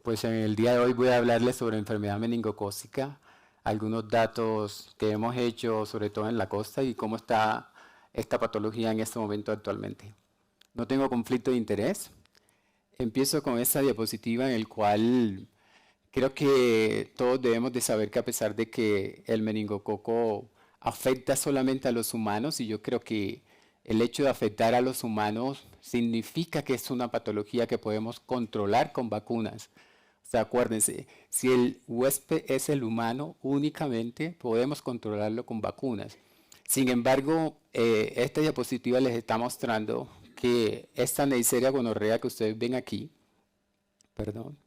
Pues en el día de hoy voy a hablarles sobre enfermedad meningocócica, algunos datos que hemos hecho, sobre todo en la costa, y cómo está esta patología en este momento actualmente. No tengo conflicto de interés. Empiezo con esta diapositiva en el cual creo que todos debemos de saber que a pesar de que el meningococo afecta solamente a los humanos, y yo creo que el hecho de afectar a los humanos significa que es una patología que podemos controlar con vacunas. O sea, acuérdense, si el huésped es el humano, únicamente podemos controlarlo con vacunas. Sin embargo, esta diapositiva les está mostrando que esta Neisseria gonorrea que ustedes ven aquí, perdón,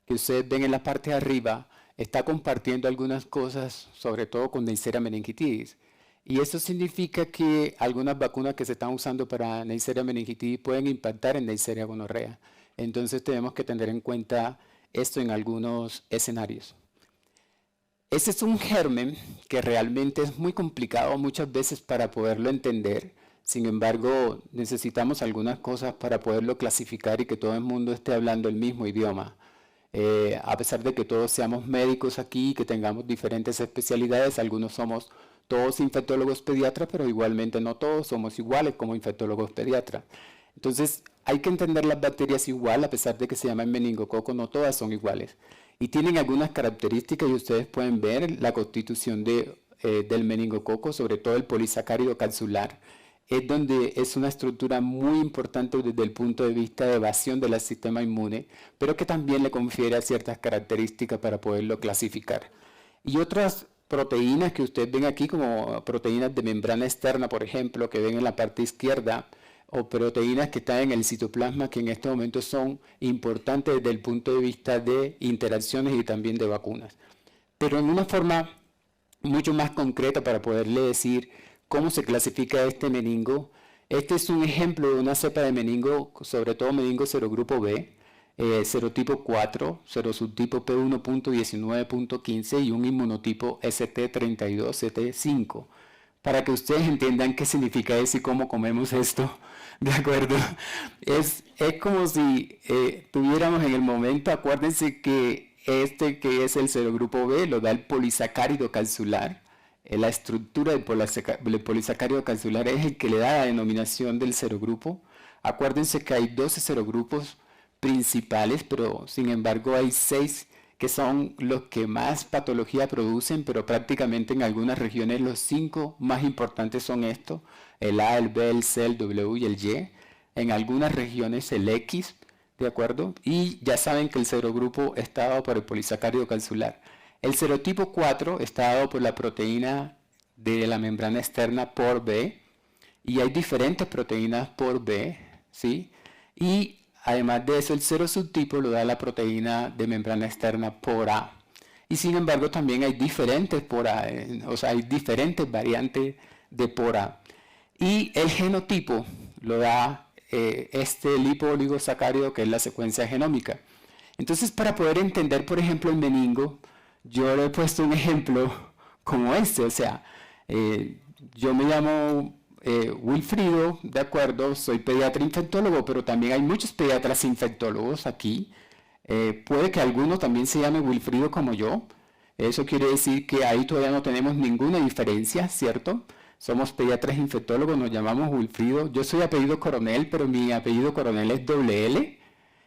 que ustedes ven en la parte de arriba, está compartiendo algunas cosas, sobre todo con Neisseria meningitidis. Y eso significa que algunas vacunas que se están usando para Neisseria meningitidis pueden impactar en Neisseria gonorrea. Entonces tenemos que tener en cuenta esto en algunos escenarios. Este es un germen que realmente es muy complicado muchas veces para poderlo entender. Sin embargo, necesitamos algunas cosas para poderlo clasificar y que todo el mundo esté hablando el mismo idioma. A pesar de que todos seamos médicos aquí, que tengamos diferentes especialidades, algunos somos todos infectólogos pediatras, pero igualmente no todos somos iguales como infectólogos pediatras. Entonces, hay que entender las bacterias igual, a pesar de que se llaman meningococo, no todas son iguales. Y tienen algunas características y ustedes pueden ver la constitución del meningococo, sobre todo el polisacárido capsular, es donde es una estructura muy importante desde el punto de vista de evasión del sistema inmune, pero que también le confiere ciertas características para poderlo clasificar. Y otras proteínas que ustedes ven aquí, como proteínas de membrana externa, por ejemplo, que ven en la parte izquierda, o proteínas que están en el citoplasma, que en este momento son importantes desde el punto de vista de interacciones y también de vacunas. Pero en una forma mucho más concreta para poderle decir cómo se clasifica este meningo. Este es un ejemplo de una cepa de meningo, sobre todo meningo serogrupo B, serotipo 4, serosubtipo P1.19.15 y un inmunotipo ST32-ST5. Para que ustedes entiendan qué significa eso y cómo comemos esto, ¿de acuerdo? Es como si tuviéramos en el momento, acuérdense que este que es el serogrupo B lo da el polisacárido capsular. La estructura del polisacárido capsular es el que le da la denominación del serogrupo. Acuérdense que hay 12 serogrupos principales, pero sin embargo hay 6 que son los que más patología producen, pero prácticamente en algunas regiones los 5 más importantes son estos, el A, el B, el C, el W y el Y. En algunas regiones el X, ¿de acuerdo? Y ya saben que el serogrupo está dado por el polisacárido capsular. El serotipo 4 está dado por la proteína de la membrana externa por B, y hay diferentes proteínas por B, ¿sí? Y además de eso, el serosubtipo lo da la proteína de membrana externa por A. Y sin embargo, también hay diferentes por A, o sea, hay diferentes variantes de por A. Y el genotipo lo da este lipooligosacárido, que es la secuencia genómica. Entonces, para poder entender, por ejemplo, el meningo, yo le he puesto un ejemplo como este, o sea, yo me llamo Wilfrido, de acuerdo, soy pediatra infectólogo, pero también hay muchos pediatras infectólogos aquí. Puede que alguno también se llame Wilfrido como yo. Eso quiere decir que ahí todavía no tenemos ninguna diferencia, ¿cierto? Somos pediatras infectólogos, nos llamamos Wilfrido. Yo soy apellido Coronel, pero mi apellido Coronel es doble L,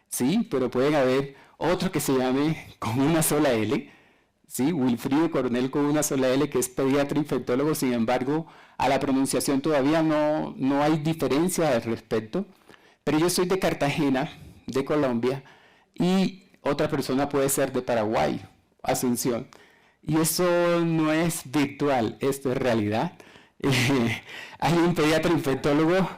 ¿sí? Pero pueden haber otro que se llame con una sola L. Sí, Wilfrido Coronel con una sola L, que es pediatra infectólogo. Sin embargo, a la pronunciación todavía no hay diferencia al respecto. Pero yo soy de Cartagena, de Colombia, y otra persona puede ser de Paraguay, Asunción. Y eso no es virtual, esto es realidad. Hay un pediatra infectólogo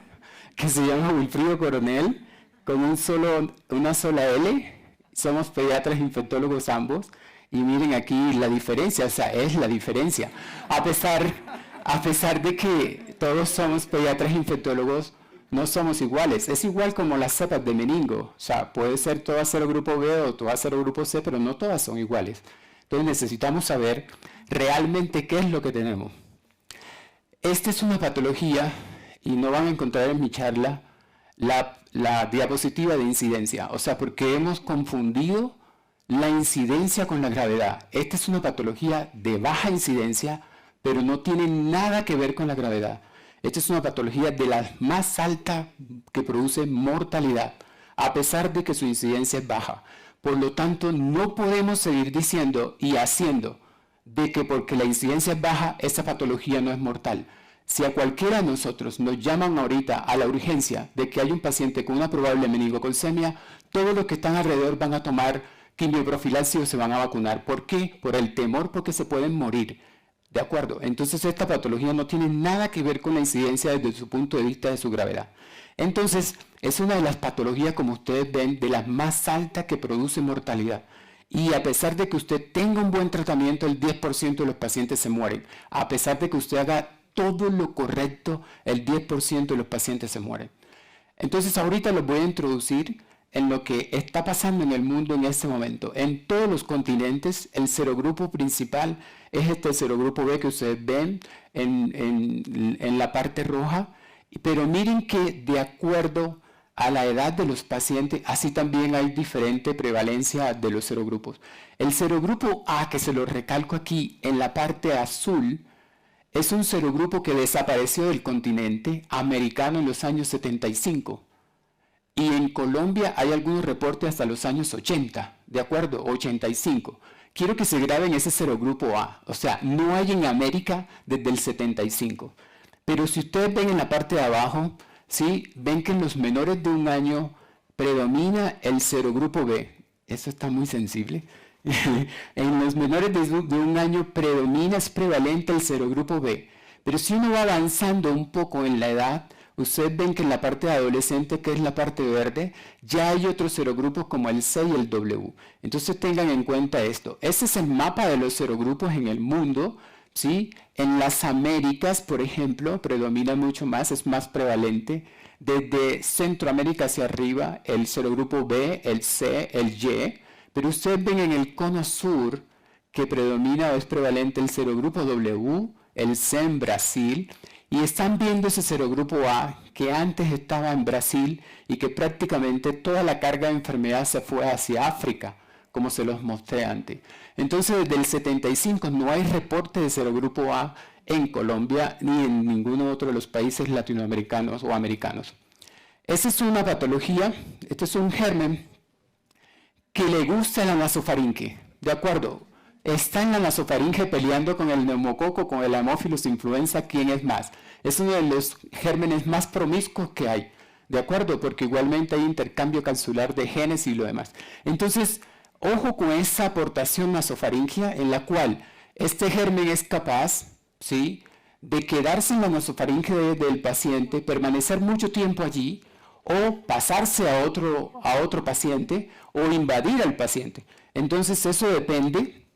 que se llama Wilfrido Coronel, con una sola L. Somos pediatras infectólogos ambos. Y miren aquí la diferencia, o sea, es la diferencia. A pesar de que todos somos pediatras infectólogos, no somos iguales. Es igual como las cepas de meningo. O sea, puede ser todas serogrupo B o todas serogrupo C, pero no todas son iguales. Entonces necesitamos saber realmente qué es lo que tenemos. Esta es una patología, y no van a encontrar en mi charla la diapositiva de incidencia, o sea, porque hemos confundido la incidencia con la gravedad. Esta es una patología de baja incidencia, pero no tiene nada que ver con la gravedad. Esta es una patología de las más altas que produce mortalidad, a pesar de que su incidencia es baja. Por lo tanto, no podemos seguir diciendo y haciendo de que porque la incidencia es baja, esa patología no es mortal. Si a cualquiera de nosotros nos llaman ahorita a la urgencia de que hay un paciente con una probable meningocalcemia, todos los que están alrededor van a tomar quimioprofilaxis o se van a vacunar. ¿Por qué? Por el temor, porque se pueden morir. ¿De acuerdo? Entonces esta patología no tiene nada que ver con la incidencia desde su punto de vista de su gravedad. Entonces es una de las patologías, como ustedes ven, de las más altas que produce mortalidad. Y a pesar de que usted tenga un buen tratamiento, el 10% de los pacientes se mueren. A pesar de que usted haga todo lo correcto, el 10% de los pacientes se mueren. Entonces ahorita los voy a introducir en lo que está pasando en el mundo en este momento. En todos los continentes, el serogrupo principal es este serogrupo B que ustedes ven en la parte roja. Pero miren que de acuerdo a la edad de los pacientes, así también hay diferente prevalencia de los serogrupos. El serogrupo A, que se lo recalco aquí en la parte azul, es un serogrupo que desapareció del continente americano en los años 75. Y en Colombia hay algunos reportes hasta los años 80, ¿de acuerdo? 85. Quiero que se graben ese serogrupo A, o sea, no hay en América desde el 75. Pero si ustedes ven en la parte de abajo, ¿sí? Ven que en los menores de un año predomina el serogrupo B. Eso está muy sensible. En los menores de un año predomina, es prevalente el serogrupo B. Pero si uno va avanzando un poco en la edad, ustedes ven que en la parte de adolescente, que es la parte verde, ya hay otros serogrupos como el C y el W. Entonces tengan en cuenta esto. Ese es el mapa de los serogrupos en el mundo, ¿sí? En las Américas, por ejemplo, predomina mucho más, es más prevalente. Desde Centroamérica hacia arriba, el serogrupo B, el C, el Y. Pero ustedes ven en el cono sur que predomina o es prevalente el serogrupo W, el C en Brasil. Y están viendo ese serogrupo A que antes estaba en Brasil y que prácticamente toda la carga de enfermedad se fue hacia África, como se los mostré antes. Entonces, desde el 75 no hay reporte de serogrupo A en Colombia ni en ninguno otro de los países latinoamericanos o americanos. Esa es una patología, este es un germen que le gusta la nasofaringe, ¿de acuerdo? Está en la nasofaringe peleando con el neumococo, con el Haemophilus influenza, ¿quién es más? Es uno de los gérmenes más promiscuos que hay, ¿de acuerdo? Porque igualmente hay intercambio capsular de genes y lo demás. Entonces, ojo con esa aportación nasofaringea en la cual este germen es capaz, ¿sí?, de quedarse en la nasofaringe del paciente, permanecer mucho tiempo allí, o pasarse a otro paciente, o invadir al paciente. Entonces, eso depende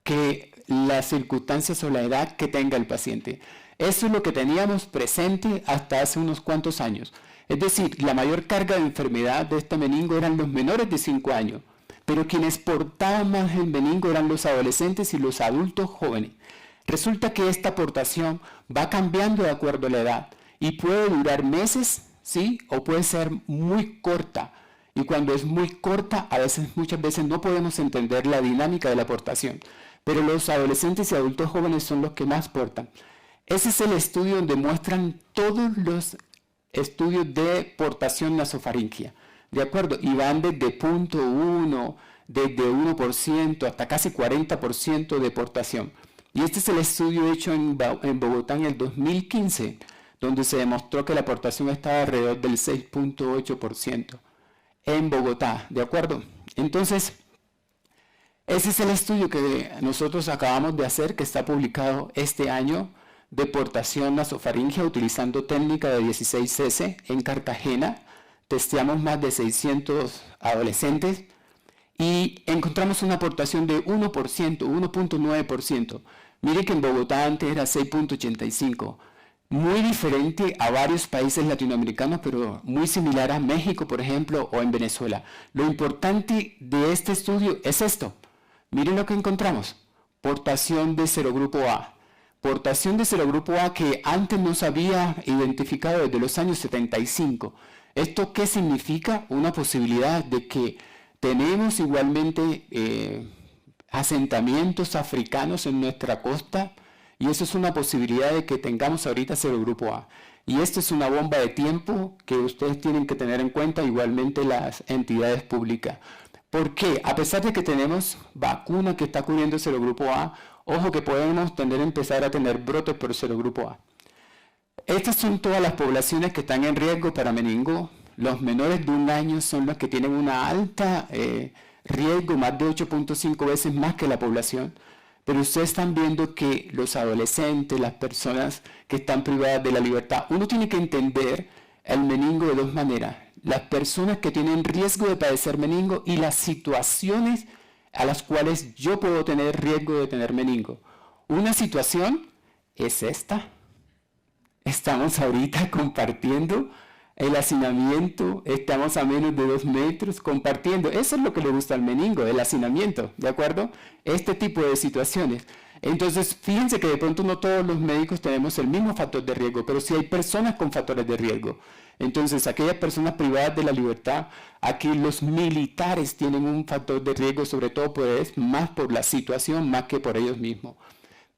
que las circunstancias o la edad que tenga el paciente. Eso es lo que teníamos presente hasta hace unos cuantos años. Es decir, la mayor carga de enfermedad de este meningo eran los menores de 5 años, pero quienes portaban más el meningo eran los adolescentes y los adultos jóvenes. Resulta que esta aportación va cambiando de acuerdo a la edad y puede durar meses, ¿sí? O puede ser muy corta. Y cuando es muy corta, muchas veces no podemos entender la dinámica de la aportación. Pero los adolescentes y adultos jóvenes son los que más portan. Ese es el estudio donde muestran todos los estudios de portación nasofaringea, ¿de acuerdo? Y van desde 0.1, desde 1% hasta casi 40% de portación. Y este es el estudio hecho en Bogotá en el 2015, donde se demostró que la portación estaba alrededor del 6.8% en Bogotá, ¿de acuerdo? Entonces, ese es el estudio que nosotros acabamos de hacer, que está publicado este año, de portación nasofaringea utilizando técnica de 16S en Cartagena. Testeamos más de 600 adolescentes y encontramos una aportación de 1%, 1.9%. Miren que en Bogotá antes era 6.85%. Muy diferente a varios países latinoamericanos, pero muy similar a México, por ejemplo, o en Venezuela. Lo importante de este estudio es esto. Miren lo que encontramos. Portación de serogrupo A. Portación de serogrupo A que antes no se había identificado desde los años 75. ¿Esto qué significa? Una posibilidad de que tenemos igualmente asentamientos africanos en nuestra costa, y eso es una posibilidad de que tengamos ahorita serogrupo A. Y esto es una bomba de tiempo que ustedes tienen que tener en cuenta, igualmente las entidades públicas. ¿Por qué? A pesar de que tenemos vacuna que está cubriendo el serogrupo A, ojo que podemos empezar a tener brotes por serogrupo A. Estas son todas las poblaciones que están en riesgo para meningo. Los menores de 1 año son los que tienen una alta riesgo, más de 8.5 veces más que la población. Pero ustedes están viendo que los adolescentes, las personas que están privadas de la libertad, uno tiene que entender el meningo de dos maneras. Las personas que tienen riesgo de padecer meningo y las situaciones a las cuales yo puedo tener riesgo de tener meningo. Una situación es esta. Estamos ahorita compartiendo el hacinamiento, estamos a menos de 2 metros compartiendo. Eso es lo que le gusta al meningo, el hacinamiento, ¿de acuerdo? Este tipo de situaciones. Entonces, fíjense que de pronto no todos los médicos tenemos el mismo factor de riesgo, pero sí hay personas con factores de riesgo. Entonces, aquellas personas privadas de la libertad, aquí los militares tienen un factor de riesgo, sobre todo pues, más por la situación, más que por ellos mismos.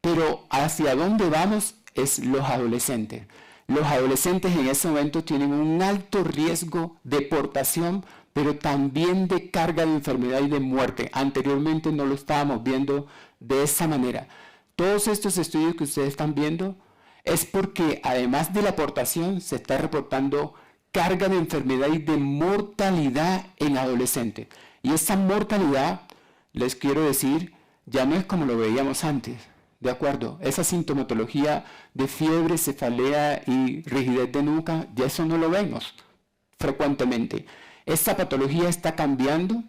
Pero hacia dónde vamos es los adolescentes. Los adolescentes en ese momento tienen un alto riesgo de deportación, pero también de carga de enfermedad y de muerte. Anteriormente no lo estábamos viendo de esa manera. Todos estos estudios que ustedes están viendo es porque además de la aportación se está reportando carga de enfermedad y de mortalidad en adolescentes. Y esa mortalidad, les quiero decir, ya no es como lo veíamos antes. ¿De acuerdo? Esa sintomatología de fiebre, cefalea y rigidez de nuca, ya eso no lo vemos frecuentemente. Esta patología está cambiando.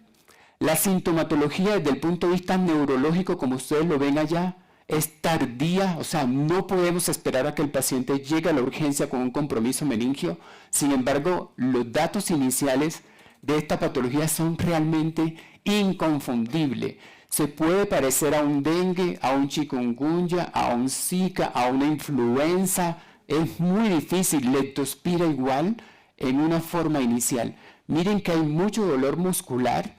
La sintomatología desde el punto de vista neurológico, como ustedes lo ven allá, es tardía, o sea, no podemos esperar a que el paciente llegue a la urgencia con un compromiso meningio. Sin embargo, los datos iniciales de esta patología son realmente inconfundibles. Se puede parecer a un dengue, a un chikungunya, a un zika, a una influenza. Es muy difícil, leptospira igual en una forma inicial. Miren que hay mucho dolor muscular,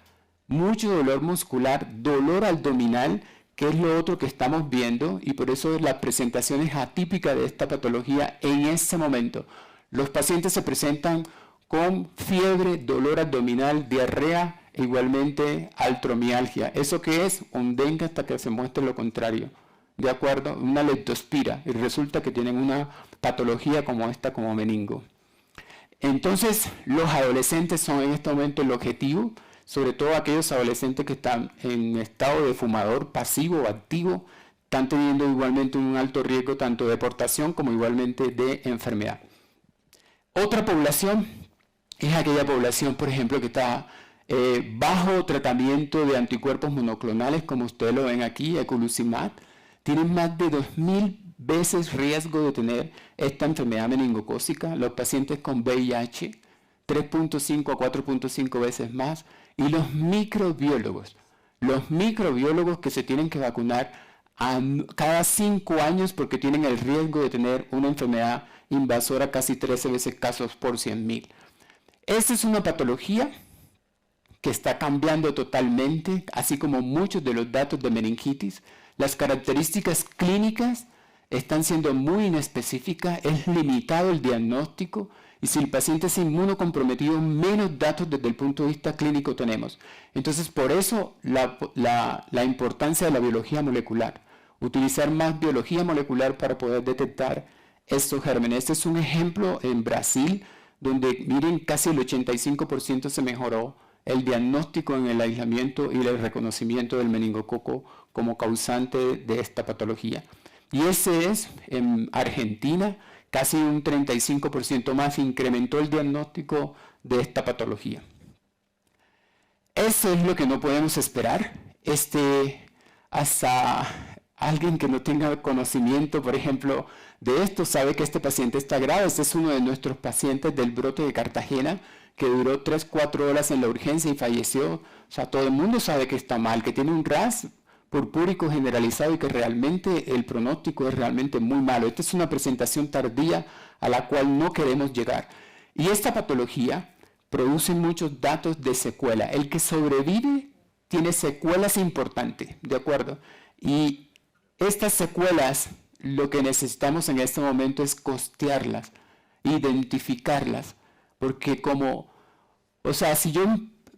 dolor abdominal, que es lo otro que estamos viendo, y por eso la presentación es atípica de esta patología en este momento. Los pacientes se presentan con fiebre, dolor abdominal, diarrea, e igualmente artromialgia. ¿Eso qué es? Un dengue hasta que se muestre lo contrario. ¿De acuerdo? Una leptospira. Y resulta que tienen una patología como esta, como meningo. Entonces, los adolescentes son en este momento el objetivo, sobre todo aquellos adolescentes que están en estado de fumador pasivo o activo, están teniendo igualmente un alto riesgo tanto de deportación como igualmente de enfermedad. Otra población es aquella población, por ejemplo, que está bajo tratamiento de anticuerpos monoclonales, como ustedes lo ven aquí, eculizumab, tienen más de 2.000 veces riesgo de tener esta enfermedad meningocócica. Los pacientes con VIH, 3.5 a 4.5 veces más. Y los microbiólogos que se tienen que vacunar cada 5 años porque tienen el riesgo de tener una enfermedad invasora casi 13 veces casos por 100.000. Esta es una patología que está cambiando totalmente, así como muchos de los datos de meningitis. Las características clínicas están siendo muy inespecíficas, es limitado el diagnóstico, y si el paciente es inmunocomprometido, menos datos desde el punto de vista clínico tenemos. Entonces, por eso la importancia de la biología molecular, utilizar más biología molecular para poder detectar estos gérmenes. Este es un ejemplo en Brasil, donde miren, casi el 85% se mejoró el diagnóstico en el aislamiento y el reconocimiento del meningococo como causante de esta patología. Y ese es en Argentina, casi un 35% más incrementó el diagnóstico de esta patología. Eso es lo que no podemos esperar. Hasta alguien que no tenga conocimiento, por ejemplo, de esto, sabe que este paciente está grave. Este es uno de nuestros pacientes del brote de Cartagena, que duró 3-4 horas en la urgencia y falleció. O sea, todo el mundo sabe que está mal, que tiene un RAS purpúrico generalizado y que realmente el pronóstico es realmente muy malo. Esta es una presentación tardía a la cual no queremos llegar. Y esta patología produce muchos datos de secuela. El que sobrevive tiene secuelas importantes, ¿de acuerdo? Y estas secuelas, lo que necesitamos en este momento es costearlas, identificarlas, porque si yo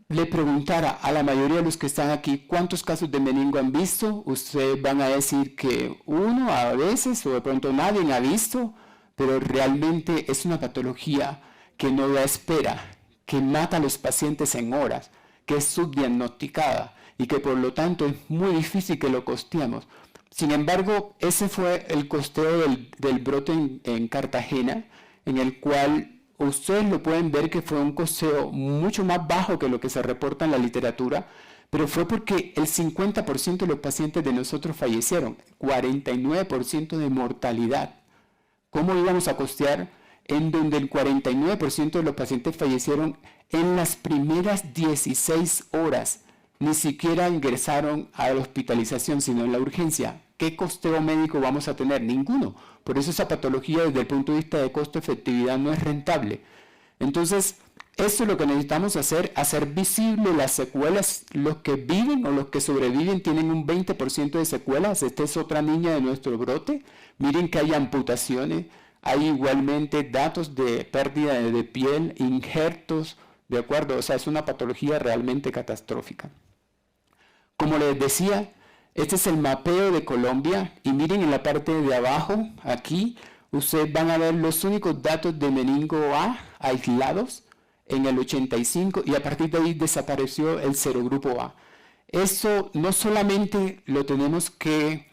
le preguntara a la mayoría de los que están aquí cuántos casos de meningo han visto, ustedes van a decir que uno a veces, o de pronto nadie ha visto, pero realmente es una patología que no da espera, que mata a los pacientes en horas, que es subdiagnosticada y que por lo tanto es muy difícil que lo costeemos. Sin embargo, ese fue el costeo del brote en Cartagena, en el cual ustedes lo pueden ver que fue un costeo mucho más bajo que lo que se reporta en la literatura, pero fue porque el 50% de los pacientes de nosotros fallecieron, 49% de mortalidad. ¿Cómo íbamos a costear en donde el 49% de los pacientes fallecieron en las primeras 16 horas? Ni siquiera ingresaron a la hospitalización, sino en la urgencia. ¿Qué costeo médico vamos a tener? Ninguno. Por eso esa patología desde el punto de vista de costo-efectividad no es rentable. Entonces, esto es lo que necesitamos hacer visible las secuelas. Los que viven o los que sobreviven tienen un 20% de secuelas. Esta es otra niña de nuestro brote. Miren que hay amputaciones, hay igualmente datos de pérdida de piel, injertos, ¿de acuerdo? O sea, es una patología realmente catastrófica. Como les decía, este es el mapeo de Colombia y miren en la parte de abajo, aquí, ustedes van a ver los únicos datos de meningo A aislados en el 85 y a partir de ahí desapareció el serogrupo A. Eso no solamente lo tenemos que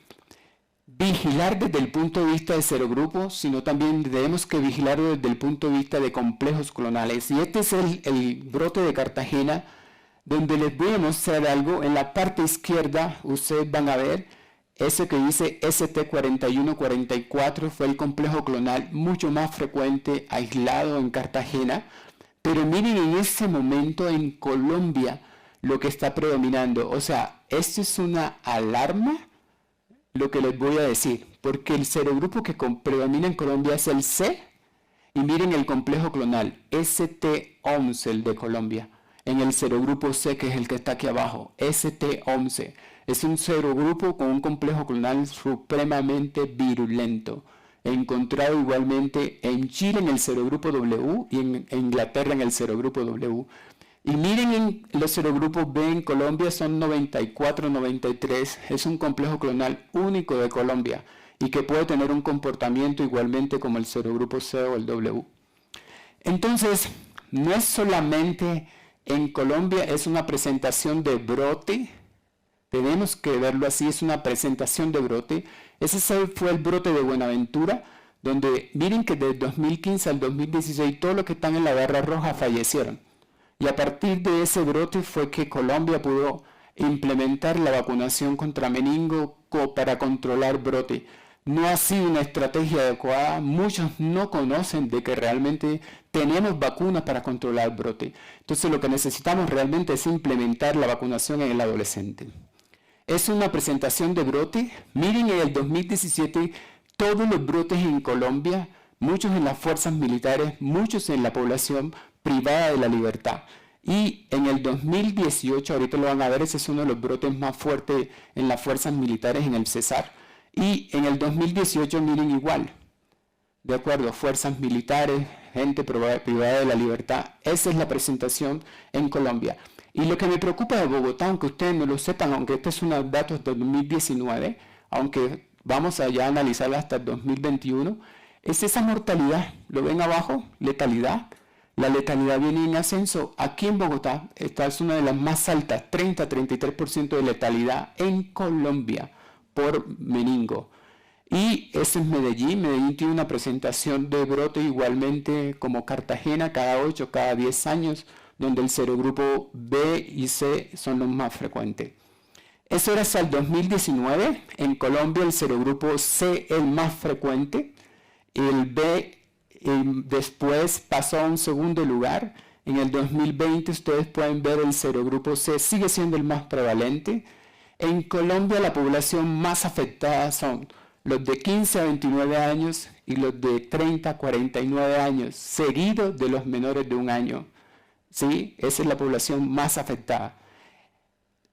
vigilar desde el punto de vista de serogrupos, sino también tenemos que vigilarlo desde el punto de vista de complejos clonales. Y este es el brote de Cartagena, donde les voy a mostrar algo. En la parte izquierda ustedes van a ver ese que dice ST4144, fue el complejo clonal mucho más frecuente aislado en Cartagena, pero miren en ese momento en Colombia lo que está predominando. O sea, esto es una alarma lo que les voy a decir, porque el serogrupo que predomina en Colombia es el C, y miren el complejo clonal ST11, el de Colombia, en el serogrupo C, que es el que está aquí abajo, ST11. Es un serogrupo con un complejo clonal supremamente virulento, encontrado igualmente en Chile en el serogrupo W y en Inglaterra en el serogrupo W. Y miren, los serogrupos B en Colombia son 94, 93, es un complejo clonal único de Colombia y que puede tener un comportamiento igualmente como el serogrupo C o el W. Entonces, no es solamente en Colombia, es una presentación de brote, tenemos que verlo así, es una presentación de brote. Ese fue el brote de Buenaventura, donde miren que desde 2015 al 2016 todos los que están en la barra roja fallecieron. Y a partir de ese brote fue que Colombia pudo implementar la vacunación contra meningo para controlar brote. No ha sido una estrategia adecuada, muchos no conocen de que realmente tenemos vacunas para controlar brote. Entonces lo que necesitamos realmente es implementar la vacunación en el adolescente. Es una presentación de brote. Miren en el 2017 todos los brotes en Colombia, muchos en las fuerzas militares, muchos en la población privada de la libertad. Y en el 2018, ahorita lo van a ver, ese es uno de los brotes más fuertes en las fuerzas militares, en el Cesar. Y en el 2018 miren igual, de acuerdo, fuerzas militares, gente privada de la libertad. Esa es la presentación en Colombia. Y lo que me preocupa de Bogotá, aunque ustedes no lo sepan, aunque estos son los datos de 2019, aunque vamos allá a analizarla hasta el 2021, es esa mortalidad. ¿Lo ven abajo? Letalidad. La letalidad viene en ascenso. Aquí en Bogotá, esta es una de las más altas, 30-33% de letalidad en Colombia por meningo. Y ese es Medellín. Medellín tiene una presentación de brote igualmente como Cartagena, cada 8, cada 10 años, donde el serogrupo B y C son los más frecuentes. Eso era hasta el 2019. En Colombia el serogrupo C es el más frecuente. El B después pasó a un segundo lugar. En el 2020 ustedes pueden ver el serogrupo C sigue siendo el más prevalente. En Colombia la población más afectada son los de 15 a 29 años y y los de 30 a 49 años, seguidos de los menores de 1 año. ¿Sí? Esa es la población más afectada.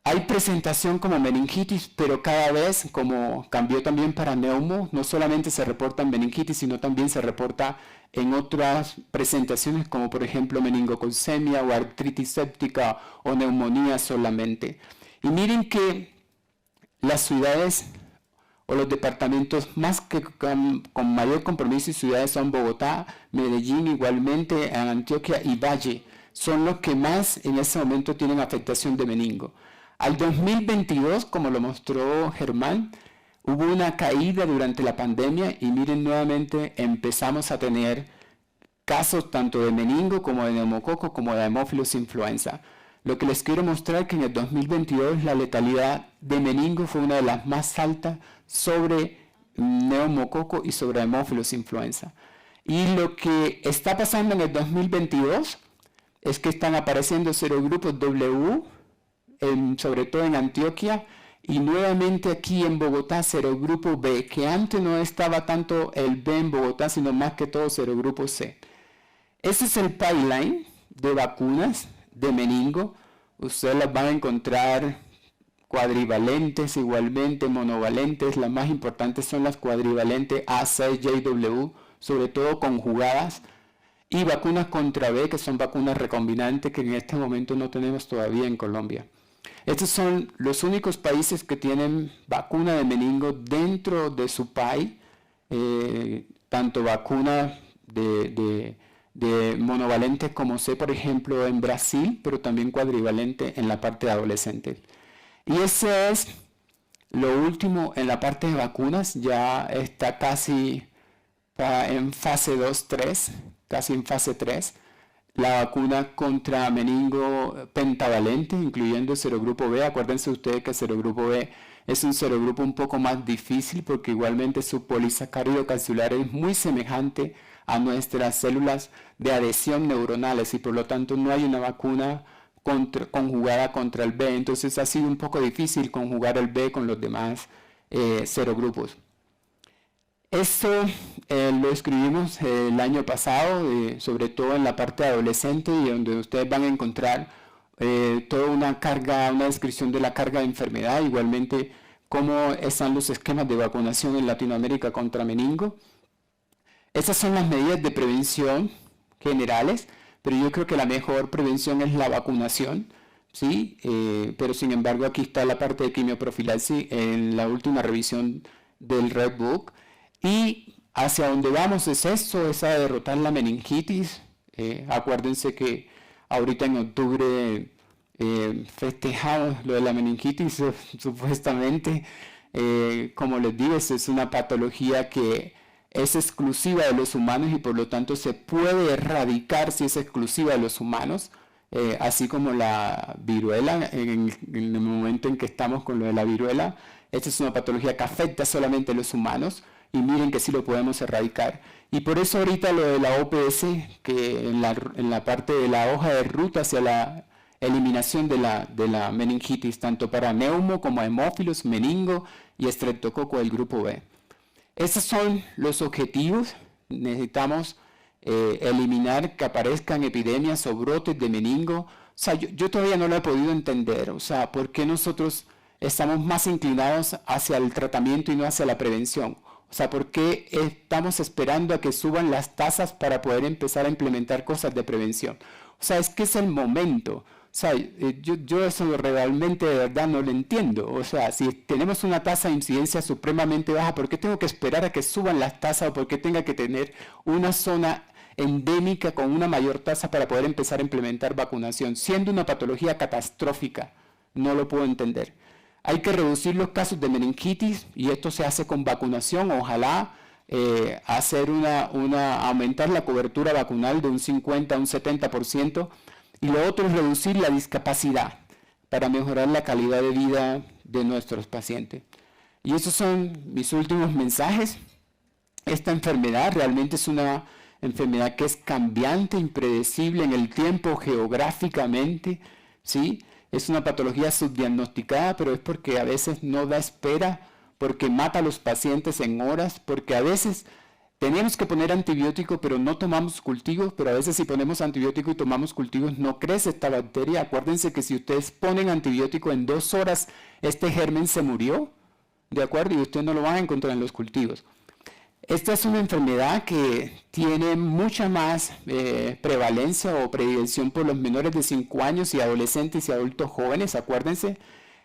Hay presentación como meningitis, pero cada vez, como cambió también para neumo, no solamente se reporta en meningitis, sino también se reporta en otras presentaciones, como por ejemplo meningococemia o artritis séptica o neumonía solamente. Y miren que las ciudades o los departamentos más que con mayor compromiso y ciudades son Bogotá, Medellín, igualmente Antioquia y Valle. Son los que más en ese momento tienen afectación de meningo. Al 2022, como lo mostró Germán, hubo una caída durante la pandemia y miren, nuevamente empezamos a tener casos tanto de meningo como de neumococo como de Haemophilus influenza. Lo que les quiero mostrar es que en el 2022 la letalidad de meningo fue una de las más altas sobre neumococo y sobre Haemophilus influenza. Y lo que está pasando en el 2022 es que están apareciendo serogrupos W, sobre todo en Antioquia, y nuevamente aquí en Bogotá serogrupo B, que antes no estaba tanto el B en Bogotá, sino más que todo serogrupo C. Este es el pipeline de vacunas de meningo. Ustedes las van a encontrar cuadrivalentes, igualmente monovalentes. Las más importantes son las cuadrivalentes A6JW, sobre todo conjugadas, y vacunas contra B, que son vacunas recombinantes que en este momento no tenemos todavía en Colombia. Estos son los únicos países que tienen vacuna de meningo dentro de su PAI, tanto vacuna de monovalentes como C, por ejemplo, en Brasil, pero también cuadrivalente en la parte de adolescentes. Y ese es lo último en la parte de vacunas, ya está casi en fase 2-3, casi en fase 3. La vacuna contra meningo pentavalente, incluyendo el serogrupo B. Acuérdense ustedes que el serogrupo B es un serogrupo un poco más difícil porque igualmente su polisacárido calcilar es muy semejante a nuestras células de adhesión neuronales y por lo tanto no hay una vacuna conjugada contra el B. Entonces ha sido un poco difícil conjugar el B con los demás serogrupos. Esto lo escribimos el año pasado, sobre todo en la parte adolescente, y donde ustedes van a encontrar toda una descripción de la carga de enfermedad, igualmente cómo están los esquemas de vacunación en Latinoamérica contra meningo. Esas son las medidas de prevención generales, pero yo creo que la mejor prevención es la vacunación, ¿sí? Pero sin embargo aquí está la parte de quimioprofilaxis en la última revisión del Red Book. Y hacia donde vamos es esto, es a derrotar la meningitis. Acuérdense que ahorita en octubre festejamos lo de la meningitis, supuestamente. Como les digo, es una patología que es exclusiva de los humanos y por lo tanto se puede erradicar si es exclusiva de los humanos, así como la viruela, en el momento en que estamos con lo de la viruela. Esta es una patología que afecta solamente a los humanos. Y miren que sí lo podemos erradicar. Y por eso ahorita lo de la OPS, que en la parte de la hoja de ruta hacia la eliminación de la meningitis, tanto para neumo como hemófilos, meningo y estreptococo del grupo B. Esos son los objetivos. Necesitamos eliminar que aparezcan epidemias o brotes de meningo. O sea, yo todavía no lo he podido entender. O sea, ¿por qué nosotros estamos más inclinados hacia el tratamiento y no hacia la prevención? O sea, ¿por qué estamos esperando a que suban las tasas para poder empezar a implementar cosas de prevención? O sea, es que es el momento. O sea, yo eso realmente de verdad no lo entiendo. O sea, si tenemos una tasa de incidencia supremamente baja, ¿por qué tengo que esperar a que suban las tasas o por qué tenga que tener una zona endémica con una mayor tasa para poder empezar a implementar vacunación? Siendo una patología catastrófica, no lo puedo entender. Hay que reducir los casos de meningitis y esto se hace con vacunación. Ojalá aumentar la cobertura vacunal de un 50 a un 70%. Y lo otro es reducir la discapacidad para mejorar la calidad de vida de nuestros pacientes. Y esos son mis últimos mensajes. Esta enfermedad realmente es una enfermedad que es cambiante, impredecible en el tiempo geográficamente, ¿sí? Es una patología subdiagnosticada, pero es porque a veces no da espera, porque mata a los pacientes en horas, porque a veces Teníamos que poner antibiótico, pero no tomamos cultivos, pero a veces si ponemos antibiótico y tomamos cultivos no crece esta bacteria. Acuérdense que si ustedes ponen antibiótico en 2 horas, este germen se murió, ¿de acuerdo? Y usted no lo va a encontrar en los cultivos. Esta es una enfermedad que tiene mucha más prevalencia o predilección por los menores de 5 años y adolescentes y adultos jóvenes, acuérdense.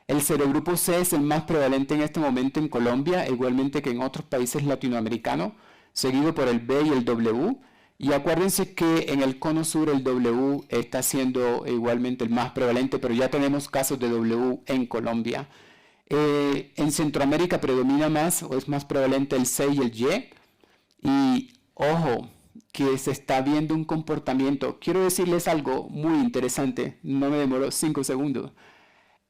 El serogrupo C es el más prevalente en este momento en Colombia, igualmente que en otros países latinoamericanos, seguido por el B y el W. Y acuérdense que en el cono sur el W está siendo igualmente el más prevalente, pero ya tenemos casos de W en Colombia. En Centroamérica predomina más o es más prevalente el C y el Y. Y ojo, que se está viendo un comportamiento. Quiero decirles algo muy interesante, no me demoro 5 segundos.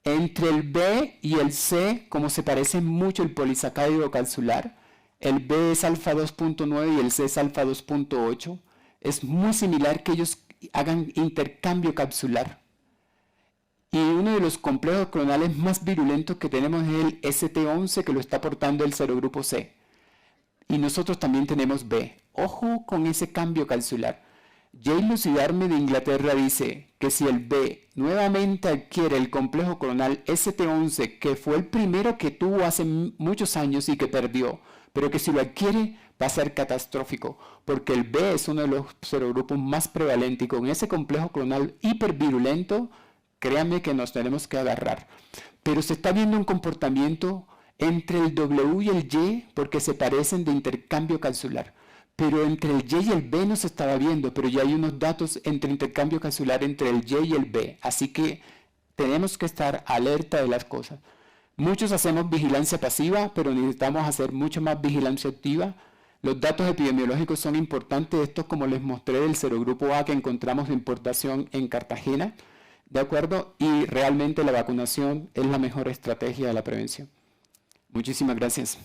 Entre el B y el C, como se parece mucho el polisacárido capsular, el B es alfa 2.9 y el C es alfa 2.8, es muy similar que ellos hagan intercambio capsular. Y uno de los complejos clonales más virulentos que tenemos es el ST11, que lo está aportando el serogrupo C. Y nosotros también tenemos B. Ojo con ese cambio capsular. Jay Lucidarme de Inglaterra dice que si el B nuevamente adquiere el complejo clonal ST11, que fue el primero que tuvo hace muchos años y que perdió, pero que si lo adquiere va a ser catastrófico, porque el B es uno de los serogrupos más prevalentes y con ese complejo clonal hipervirulento, créanme que nos tenemos que agarrar. Pero se está viendo un comportamiento entre el W y el Y porque se parecen de intercambio capsular. Pero entre el Y y el B no se estaba viendo, pero ya hay unos datos entre intercambio capsular entre el Y y el B. Así que tenemos que estar alerta de las cosas. Muchos hacemos vigilancia pasiva, pero necesitamos hacer mucho más vigilancia activa. Los datos epidemiológicos son importantes. Esto, como les mostré, del serogrupo A que encontramos de importación en Cartagena. ¿De acuerdo? Y realmente la vacunación es la mejor estrategia de la prevención. Muchísimas gracias.